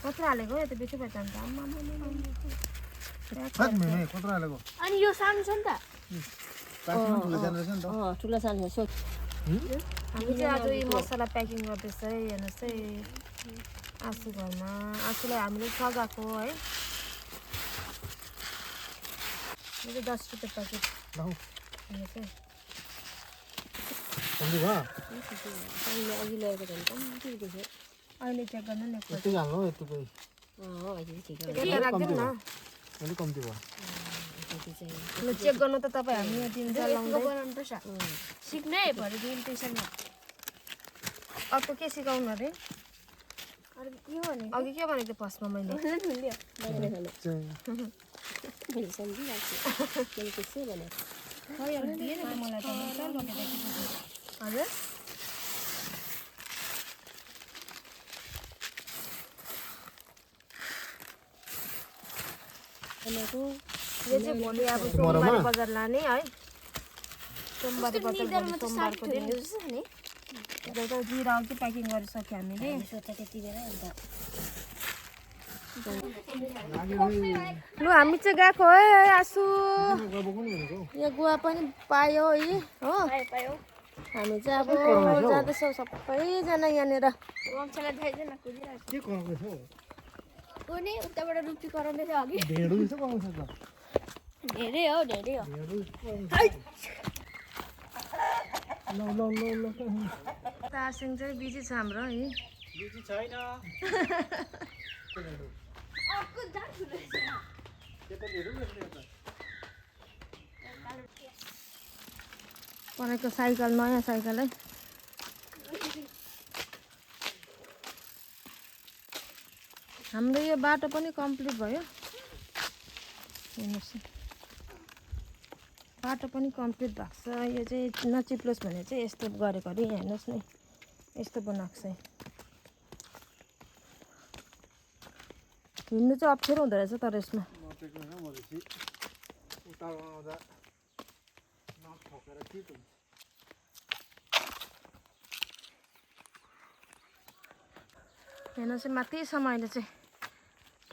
कत्रो हालेको यो त बेसी भयो त अन्त कत्रो हालेको अनि यो सानो छ नि त ठुलो सानो छ हामी चाहिँ आज यो मसला प्याकिङ गर्दैछ है हेर्नुहोस् है आसु घरमा आसुलाई हामीले सघाएको है यो चाहिँ 10 रुपियाँ प्याकेट हेर्नुहोस् है अघि लगेको झन् कम्ती देख्यो अहिले चेक गर्नु नि यति हाल्नु यतिकै यता राख्दिउँ न अलिक कम्ती भयो ल चेक गर्नु त तपाईँ हामी यहाँ दिन बनाउनुपर्छ सिक्नै भरे दिन ट्युसनमा अर्को के सिकाउनु अरे अघि के भनेको थिएँ फर्स्टमा मैले हजुर यो चाहिँ भोलि अब सोमबारे बजार लाने है सोमबारे बजार भोलि सोमबारको दिन जिरा अघि प्याकिङ गरिसक्यो हामीले लु हामी चाहिँ गएको है आसु यहाँ गुवा पनि पायो है हो हामी चाहिँ अब जाँदैछौँ सबैजना यहाँनिर उताबाट रुप्टी कराउँदैछ अघि धेरै हो तारसिङ चाहिँ बिजी छ हाम्रो है बिजी छैन परेको साइकल नयाँ साइकल है हाम्रो यो बाटो पनि कम्प्लिट भयो हेर्नुहोस् बाटो पनि कम्प्लिट भएको छ यो चाहिँ नचिप्लोस् भने चाहिँ यस्तो गरेको अरे हेर्नुहोस् नि यस्तो बनाएको छ हिँड्नु चाहिँ अप्ठ्यारो हुँदो रहेछ तर यसमा हेर्नुहोस् माथिसम्म अहिले चाहिँ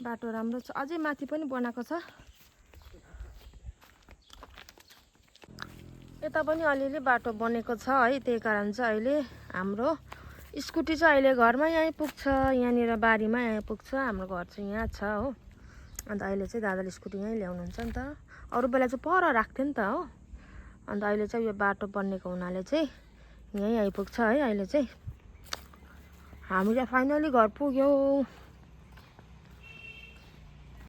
बाटो राम्रो छ अझै माथि पनि बनाएको छ यता पनि अलिअलि बाटो बनेको छ है त्यही कारण चाहिँ अहिले हाम्रो स्कुटी चाहिँ अहिले घरमै आइपुग्छ यहाँनिर बारीमा आइपुग्छ हाम्रो घर चाहिँ यहाँ छ हो अन्त अहिले चाहिँ दादाले स्कुटी यहीँ ल्याउनुहुन्छ नि त अरू बेला चाहिँ पर राख्थ्यो नि त हो अन्त अहिले चाहिँ यो बाटो बनेको हुनाले चाहिँ यहीँ आइपुग्छ है अहिले चाहिँ हामी चाहिँ फाइनली घर पुग्यौँ